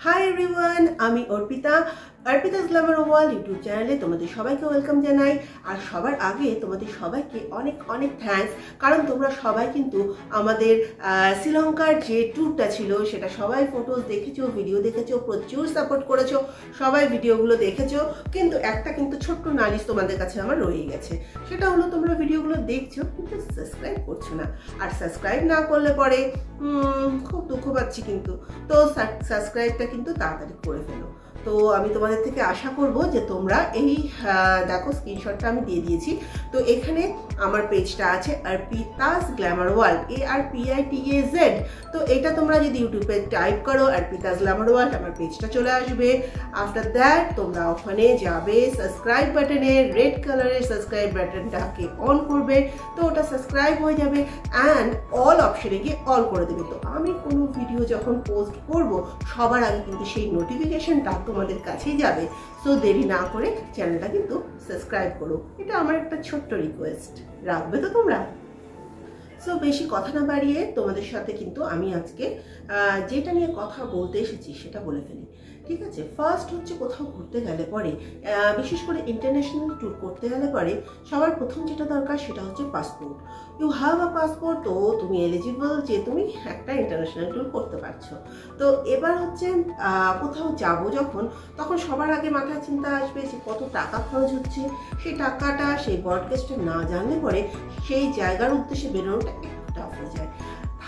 Hi everyone, আমি Arpita's Glamour world YouTube চ্যানেলে তোমাদের সবাইকে ওয়েলকাম জানাই। আর সবার আগে তোমাদের সবাইকে অনেক অনেক থ্যাঙ্কস, কারণ তোমরা সবাই কিন্তু আমাদের শ্রীলঙ্কার যে ট্যুরটা ছিল সেটা সবাই ফটোজ দেখেছো, ভিডিও দেখেছো, প্রচুর সাপোর্ট করেছো, সবাই ভিডিওগুলো দেখেছো। কিন্তু একটা ছোট্ট নালিশ তোমাদের কাছে আমার রয়ে গেছে, সেটা হলো তোমরা ভিডিওগুলো দেখছো কিন্তু সাবস্ক্রাইব করছো না। আর সাবস্ক্রাইব না করলে পরে খুব দুঃখ পাচ্ছি কিন্তু। তো সাবস্ক্রাইবটা কিন্তু তাড়াতাড়ি করে ফেলো। তো আমি তোমাদের থেকে আশা করব যে তোমরা এই দেখো স্ক্রিনশটটা আমি দিয়ে দিয়েছি। তো এখানে আমার পেজটা আছে অর্পিতাস গ্ল্যামার ওয়ার্ল্ড, ARPITAZ। তো এটা তোমরা যদি ইউটিউবে টাইপ করো অর্পিতাস গ্ল্যামার ওয়ার্ল্ড, আমার পেজটা চলে আসবে। আফটার দ্যাট তোমরা ওখানে যাবে, সাবস্ক্রাইব বাটনে রেড কালারের সাবস্ক্রাইব বাটনটাকে অন করবে, তো ওটা সাবস্ক্রাইব হয়ে যাবে অ্যান্ড অল অপশনে গিয়ে অল করে দেবে। তো আমি কোনো ভিডিও যখন পোস্ট করব সবার আগে কিন্তু সেই নোটিফিকেশনটা তোমাদের কাছেই যাবে। সো দেরি না করে চ্যানেলটা কিন্তু সাবস্ক্রাইব করো, এটা আমার একটা ছোট্ট রিকোয়েস্ট, রাখবে তো তোমরা? সো বেশি কথা না বাড়িয়ে তোমাদের সাথে কিন্তু আমি আজকে যেটা নিয়ে কথা বলতে এসেছি সেটা বলে ফেলি, ঠিক আছে? ফার্স্ট হচ্ছে কোথাও ঘুরতে গেলে পরে, বিশেষ করে ইন্টারন্যাশনাল ট্যুর করতে গেলে পরে সবার প্রথম যেটা দরকার সেটা হচ্ছে passport. You have a passport, তো তুমি এলিজিবল যে তুমি একটা ইন্টারন্যাশনাল ট্যুর করতে পারছো। তো এবার হচ্ছে কোথাও যাব যখন, তখন সবার আগে মাথায় চিন্তা আসবে যে কত টাকা খরচ হচ্ছে। সেই টাকাটা সেই ব্রডকাস্টে না জানলে পরে সেই জায়গার উদ্দেশ্যে বেরোনোটা একটু টাফ হয়ে যায়।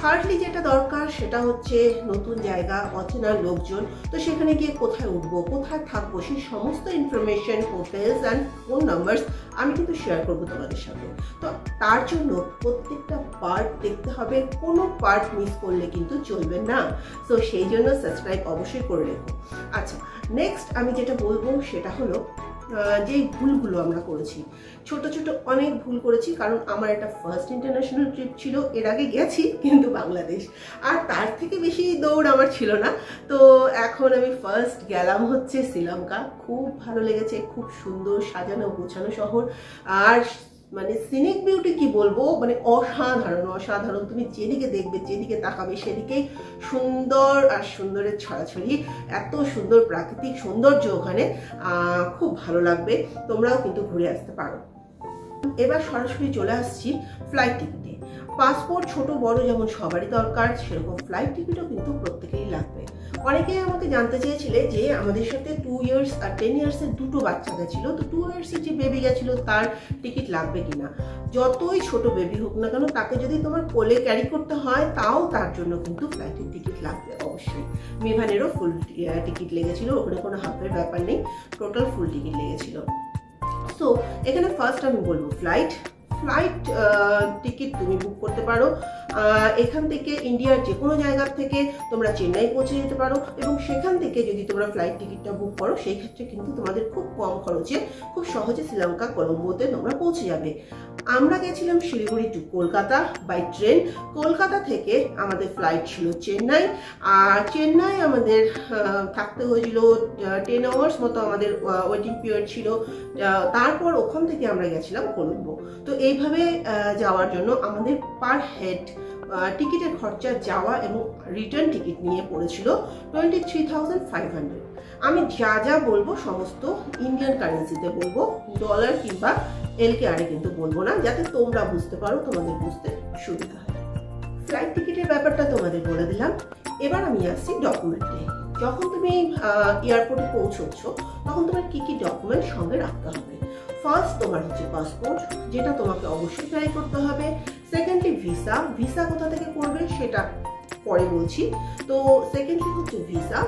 থার্ডলি যেটা দরকার সেটা হচ্ছে নতুন জায়গা, অচেনা লোকজন। তো সেখানে গিয়ে কোথায় উঠবো, কোথায় থাকবো, সেই সমস্ত information, hotels and phone numbers আমি কিন্তু শেয়ার করবো তোমাদের সাথে। তো তার জন্য প্রত্যেকটা পার্ট দেখতে হবে, কোনো পার্ট মিস করলে কিন্তু চলবে না। তো সেই জন্য সাবস্ক্রাইব অবশ্যই করে রেখো। আচ্ছা, নেক্সট আমি যেটা বলবো সেটা হলো যেই ভুলগুলো আমরা করেছি, ছোট ছোট অনেক ভুল করেছি, কারণ আমার একটা ফার্স্ট ইন্টারন্যাশনাল ট্রিপ ছিল। এর আগে গেছি কিন্তু বাংলাদেশ, আর তার থেকে বেশি দৌড় আমার ছিল না। তো এখন আমি ফার্স্ট গেলাম হচ্ছে শ্রীলঙ্কা। খুব ভালো লেগেছে, খুব সুন্দর সাজানো গোছানো শহর। আর মানে সিনিক বিউটি কি বলবো, মানে অসাধারণ অসাধারণ। তুমি যেদিকে দেখবে, যেদিকে তাকাবে সেদিকেই সুন্দর আর সুন্দরের ছড়াছড়ি। এত সুন্দর প্রাকৃতিক সৌন্দর্য ওখানে, খুব ভালো লাগবে। তোমরাও কিন্তু ঘুরে আসতে পারো। এবার সরাসরি চলে আসছি ফ্লাইট টিকিটে। পাসপোর্ট ছোট বড় যেমন সবারই দরকার, সেরকম ফ্লাইট টিকিটও কিন্তু প্রত্যেকেরই লাগবে। অনেকেই আমাকে জানতে চেয়েছিলে যে আমাদের সাথে 2 ইয়ার্স আর 10 ইয়ার্সের দুটো বাচ্চা গেছিল, তো 2 ইয়ার্সের যে বেবি গেছিল তার টিকিট লাগবে কিনা। যতই ছোট বেবি হোক না কেন, তাকে যদি তোমার কোলে ক্যারি করতে হয় তাও তার জন্য কিন্তু ফ্লাইটের টিকিট লাগবে অবশ্যই। মিভানেরও ফুল টিকিট লেগেছিল, ওখানে কোনো হাফের ব্যাপার নেই, টোটাল ফুল টিকিট লেগেছিল। সো এখানে ফার্স্ট আমি বলবো ফ্লাইট টিকিট তুমি বুক করতে পারো। এখান থেকে ইন্ডিয়ার যে কোনো জায়গার থেকে তোমরা চেন্নাই পৌঁছে যেতে পারো, এবং সেখান থেকে যদি তোমরা ফ্লাইট টিকিটটা বুক করো সেই ক্ষেত্রে কিন্তু তোমাদের খুব কম খরচে খুব সহজে শ্রীলঙ্কা কলম্বোতে তোমরা পৌঁছে যাবে। আমরা গেছিলাম Siliguri to Kolkata by train. Kolkata থেকে আমাদের ফ্লাইট ছিল চেন্নাই, আর চেন্নাই আমাদের থাকতে হয়েছিল 10 আওয়ার্স মতো আমাদের ওয়েটিং পিরিয়ড ছিল। তারপর ওখান থেকে আমরা গেছিলাম কলম্বো। তো এইভাবে যাওয়ার জন্য আমাদের পার হেড টিকিটের খরচা যাওয়া এবং রিটার্ন টিকিট নিয়ে পড়েছিল 23,500। আমি যা যা বলবো সমস্ত ইন্ডিয়ান কারেন্সিতে বলবো, ডলার কিংবা LKR কিন্তু বলবো না, যাতে তোমরা বুঝতে পারো, তোমাদের বুঝতে সুবিধা হয়। ফ্লাইট টিকিটের ব্যাপারটা তোমাদের বলে দিলাম। এবার আমি আসছি ডকুমেন্টে। যখন তুমি এয়ারপোর্টে পৌঁছচ্ছ তখন তোমার কি কি ডকুমেন্ট সঙ্গে রাখতে হবে। ফার্স্ট তোমার হচ্ছে পাসপোর্ট, যেটা তোমাকে অবশ্যই ক্যারি করতে হবে। সেকেন্ডলি ভিসা কোথা থেকে করবে সেটা পরে বলছি। তো সেকেন্ডলি হচ্ছে ভিসা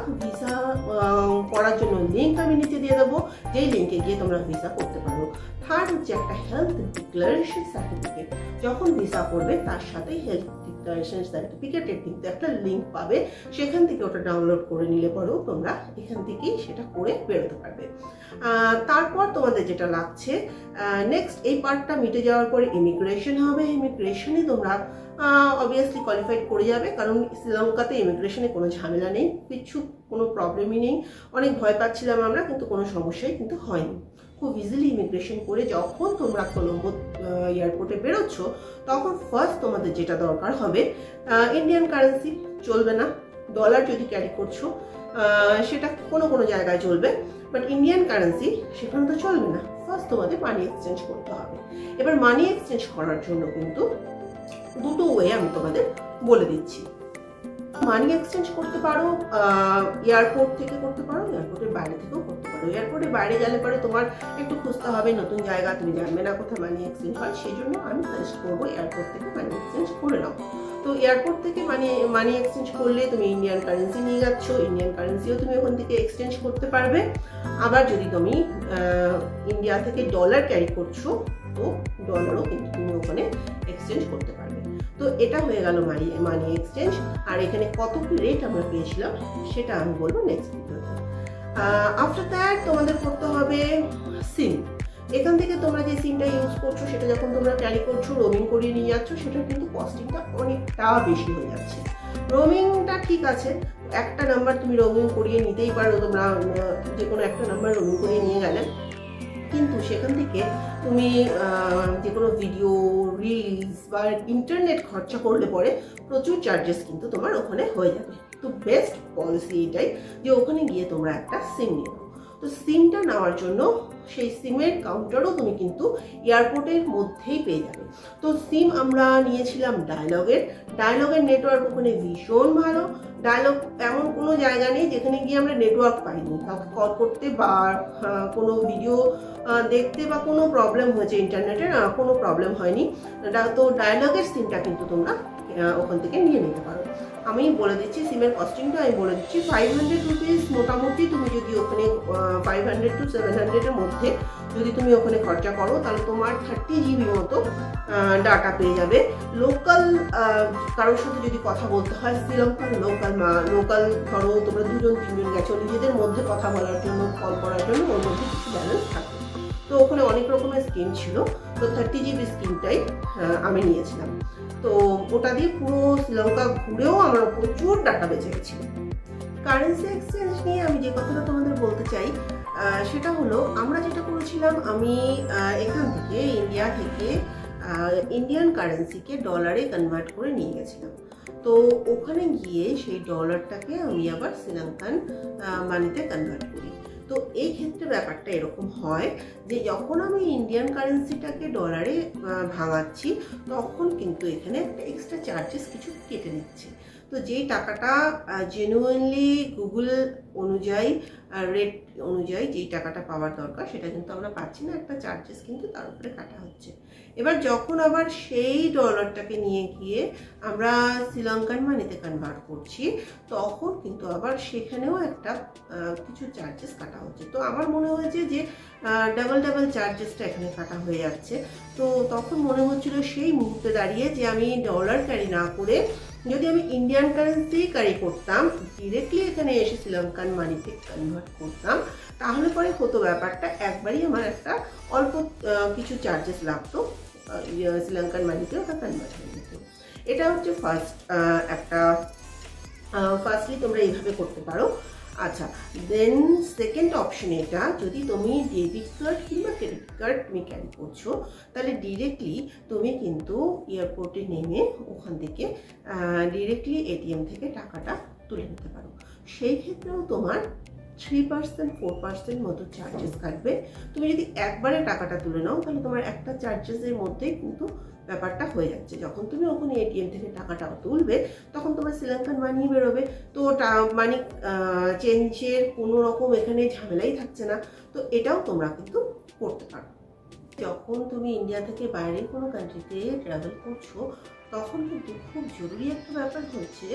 করার জন্য লিঙ্ক আমি নিচে দিয়ে দেবো, যেই লিঙ্কে গিয়ে তোমরা ভিসা করতে পারো। থার্ড হচ্ছে একটা হেলথ ডিক্লারেশন সার্টিফিকেট। যখন ভিসা করবে তার সাথে হেলথ ডিক্লারেশন সার্টিফিকেটের কিন্তু একটা লিঙ্ক পাবে, সেখান থেকে ওটা ডাউনলোড করে নিলে পরেও তোমরা এখান থেকেই সেটা করে বেরোতে পারবে। তারপর তোমাদের যেটা লাগছে নেক্সট, এই পার্টটা মিটে যাওয়ার পরে ইমিগ্রেশন হবে। ইমিগ্রেশনে তোমরা অবভিয়াসলি কোয়ালিফাইড করে যাবে, কারণ শ্রীলঙ্কাতে ইমিগ্রেশনে কোনো ঝামেলা নেই, কোনো প্রবলেমই নেই। অনেক ভয় পাচ্ছিলাম আমরা, কিন্তু কোনো সমস্যাই কিন্তু হয়নি। খুব ইজিলি ইমিগ্রেশন করে যখন তোমরা কলম্বো এয়ারপোর্টে বেরোচ্ছ তখন ফার্স্ট তোমাদের যেটা দরকার হবে, ইন্ডিয়ান কারেন্সি চলবে না, ডলার যদি ক্যারি করছো সেটা কোনো কোনো জায়গায় চলবে, বাট ইন্ডিয়ান কারেন্সি সেখানে তো চলবে না। ফার্স্ট তোমাদের মানি এক্সচেঞ্জ করতে হবে। এবার মানি এক্সচেঞ্জ করার জন্য কিন্তু দুটো ওয়ে আমি তোমাদের বলে দিচ্ছি। মানি এক্সচেঞ্জ করতে পারো এয়ারপোর্ট থেকে করতে পারো, এয়ারপোর্টের বাইরে থেকেও করতে পারো। এয়ারপোর্টের বাইরে গেলে পরে তোমার একটু খুঁজতে হবে, নতুন জায়গা, তুমি জানবে না কোথায় মানি এক্সচেঞ্জ হয়, সেই জন্য আমি সাজেস্ট করবো এয়ারপোর্ট থেকে মানি এক্সচেঞ্জ করে নাও। তো এয়ারপোর্ট থেকে মানি এক্সচেঞ্জ করলে তুমি ইন্ডিয়ান কারেন্সি নিয়ে যাচ্ছ, ইন্ডিয়ান কারেন্সিও তুমি ওখান থেকে এক্সচেঞ্জ করতে পারবে। আবার যদি তুমি ইন্ডিয়া থেকে ডলার ক্যারি করছো, তো ডলারও কিন্তু তুমি ওখানে এক্সচেঞ্জ করতে পারবে। তো এটা হয়ে গেল মানি এক্সচেঞ্জ। আর এখানে কত কি রেট আমরা পেয়েছিলাম সেটা আমি বলবো নেক্সট ভিডিওতে। আফটার দ্যাট তোমাদের করতে হবে সিম। এখান থেকে তোমরা যে সিমটা ইউজ করছো সেটা যখন তোমরা ক্যারি করছো, রোমিং করিয়ে নিয়ে যাচ্ছ, সেটা কিন্তু কস্টিংটা অনেকটা বেশি হয়ে যাচ্ছে। রোমিংটা ঠিক আছে, একটা নাম্বার তুমি রোমিং করিয়ে নিতেই পারো, তোমরা যে কোনো একটা নাম্বার রোমিং করিয়ে নিয়ে গেলে, কিন্তু সেখান থেকে তুমি যে কোনো ভিডিও, রিলস বা ইন্টারনেট খরচা করলে পরে প্রচুর চার্জেস কিন্তু তোমার ওখানে হয়ে যাবে। তো বেস্ট পলিসি এটাই যে ওখানে গিয়ে তোমরা একটা সিম নিও। তো সিমটা নেওয়ার জন্য সেই সিমের কাউন্টারও তুমি কিন্তু এয়ারপোর্টের মধ্যেই পেয়ে যাবে। তো সিম আমরা নিয়েছিলাম ডায়লগের নেটওয়ার্ক ওখানে ভীষণ ভালো। ডায়লগ এমন কোনো জায়গা নেই যেখানে গিয়ে আমরা নেটওয়ার্ক পাইনি, কাউকে কল করতে বা কোনো ভিডিও দেখতে বা কোনো প্রবলেম হয়েছে ইন্টারনেটের, কোনো প্রবলেম হয়নি। তো ডায়লগের সিমটা কিন্তু তোমরা ওখান থেকে নিয়ে নিতে পারো। আমি বলে দিচ্ছি সিমের কস্টিংটা, আমি বলে দিচ্ছি 500 রুপিস মোটামুটি। তুমি যদি ওখানে 500 to 700-এর মধ্যে যদি তুমি ওখানে খরচা করো, তাহলে তোমার 30 GB মতো ডাটা পেয়ে যাবে। লোকাল কারোর সাথে যদি কথা বলতে হয়, শ্রীলঙ্কার লোকাল ধরো তোমরা 2-3 জন গেছো, নিজেদের মধ্যে কথা বলার জন্য, কল করার জন্য ওর মধ্যে কিছু ব্যালেন্স থাকে। তো ওখানে অনেক রকমের স্কিম ছিল, তো 30 GB স্কিমটাই আমি নিয়েছিলাম। তো ওটা দিয়ে পুরো শ্রীলঙ্কা ঘুরেও আমার প্রচুর ডাটা বেঁচে গেছিল। কারেন্সি এক্সচেঞ্জ নিয়ে আমি যে কথাটা তোমাদের বলতে চাই সেটা হলো, আমরা যেটা করেছিলাম, আমি এখান থেকে ইন্ডিয়া থেকে ইন্ডিয়ান কারেন্সিকে ডলারে কনভার্ট করে নিয়ে গেছিলাম। তো ওখানে গিয়ে সেই ডলারটাকে আমি আবার শ্রীলঙ্কান মানিতে কনভার্ট করি। তো এই ক্ষেত্রে ব্যাপারটা এরকম হয় যে যখন আমি ইন্ডিয়ান কারেন্সিটাকে ডলারে ভাঙাচ্ছি, তখন কিন্তু এখানে একটা এক্সট্রা চার্জেস কিছু কেটে নিচ্ছে। তো যেই টাকাটা জেনুইনলি গুগল অনুযায়ী, রেট অনুযায়ী যেই টাকাটা পাওয়ার দরকার, সেটা কিন্তু আমরা পাচ্ছি না, একটা চার্জেস কিন্তু তার উপরে কাটা হচ্ছে। এবার যখন আবার সেই ডলারটাকে নিয়ে গিয়ে আমরা শ্রীলঙ্কান মানিতে কনভার্ট করছি, তখন কিন্তু আবার সেখানেও একটা কিছু চার্জেস কাটা হচ্ছে। তো আমার মনে হয়েছে যে ডাবল চার্জেসটা এখানে কাটা হয়ে যাচ্ছে। তো তখন মনে হচ্ছিল সেই মুহূর্তে দাঁড়িয়ে যে আমি ডলার ক্যারি না করে যদি আমি ইন্ডিয়ান কারেন্সি ক্যারি করতাম, ডিরেক্টলি এখানে এসে শ্রীলঙ্কান মানিতে কনভার্ট করতাম, তাহলে পরে হতো ব্যাপারটা একবারই আমার একটা অল্প কিছু চার্জেস লাগতো, শ্রীলঙ্কান মানিতে ওটা কনভার্ট হয়ে যেত। এটা হচ্ছে ফার্স্টলি তোমরা এইভাবে করতে পারো। আচ্ছা, দেন সেকেন্ড অপশন এটা, যদি তুমি ডেবিট কার্ড কিংবা ক্রেডিট কার্ড তুমি ক্যারি করছো, তাহলে ডিরেক্টলি তুমি কিন্তু এয়ারপোর্টে নেমে ওখান থেকে ডিরেক্টলি এটিএম থেকে টাকাটা তুলে নিতে পারো। সেই ক্ষেত্রেও তোমার 3%-4% মতো চার্জেস কাটবে। তুমি যদি একবারে টাকাটা তুলে নাও, তাহলে তোমার একটা চার্জেসের মধ্যেই কিন্তু ব্যাপারটা হয়ে যাচ্ছে। যখন তুমি ওখানে এটিএম থেকে টাকাটা তুলবে, তখন তোমার শ্রীলঙ্কান মানি বেরোবে। তো মানি চেঞ্জের কোনো রকম এখানে ঝামেলাই থাকছে না। তো এটাও তোমরা কিন্তু করতে পারো। যখন তুমি ইন্ডিয়া থেকে বাইরের কোনো কান্ট্রিতে ট্রাভেল করছো, তখন কিন্তু খুব জরুরি একটা ব্যাপার হচ্ছে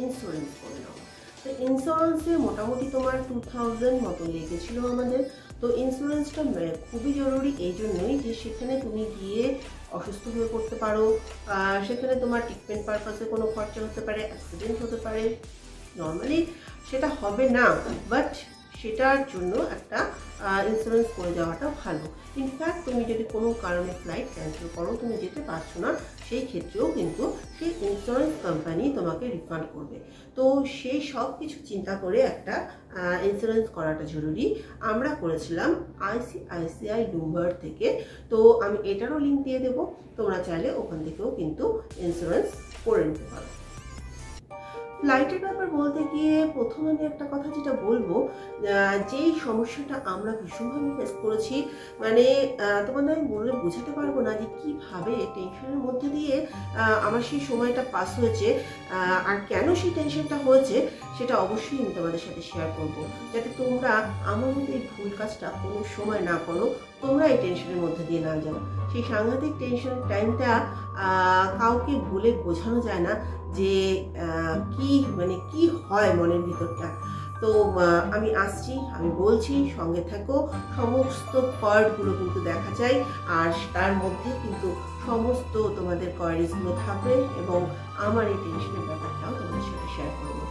ইন্স্যুরেন্স করে নাও। তো ইন্স্যুরেন্সে মোটামুটি তোমার 2000 মতো লেগেছিল আমাদের। তো ইন্স্যুরেন্সটা খুবই জরুরি এই জন্যই যে সেখানে তুমি গিয়ে অসুস্থ হয়ে পড়তে পারো, সেখানে তোমার ট্রিটমেন্ট পারপাসে কোনো খরচা হতে পারে, অ্যাক্সিডেন্ট হতে পারে। নর্মালি সেটা হবে না, বাট সেটার জন্য একটা ইন্স্যুরেন্স করে যাওয়াটা ভালো। ইনফ্যাক্ট তুমি যদি কোনো কারণে ফ্লাইট ক্যান্সেল করো, তুমি যেতে পারছো না, সেই ক্ষেত্রেও কিন্তু সেই ইন্স্যুরেন্স কোম্পানি তোমাকে রিফান্ড করবে। তো সেই সব কিছু চিন্তা করে একটা ইন্স্যুরেন্স করাটা জরুরি। আমরা করেছিলাম ICICI লুম্বার্ড থেকে। তো আমি এটারও লিঙ্ক দিয়ে দেবো, তোমরা চাইলে ওখান থেকেও কিন্তু ইন্স্যুরেন্স করে নিতে পারো। ফ্লাইটের ব্যাপার বলতে গিয়ে প্রথম আমি একটা কথা যেটা বলবো, যেই সমস্যাটা আমরা ভীষণভাবে ফেস করেছি, মানে তোমাদের আমি বলে বোঝাতে পারবো না যে কিভাবে টেনশনের মধ্যে দিয়ে আমার সেই সময়টা পাস হয়েছে, আর কেন সেই টেনশনটা হয়েছে সেটা অবশ্যই আমি তোমাদের সাথে শেয়ার করবো, যাতে তোমরা আমার মতো এই ভুল কাজটা কোনো সময় না করো, তোমরা এই টেনশনের মধ্যে দিয়ে না যাও। সেই সাংঘাতিক টেনশনের টাইমটা কাউকে বলে বোঝানো যায় না যে কি মানে কি হয় মনের ভিতরটা। তো আমি আসছি, আমি বলছি, সঙ্গে থাকো, সমস্ত পার্টগুলো কিন্তু দেখা যায়, আর তার মধ্যে কিন্তু সমস্ত তোমাদের কোয়ারিজগুলো থাকবে এবং আমার এই টেনশনের ব্যাপারটাও তোমাদের সাথে শেয়ার করবো।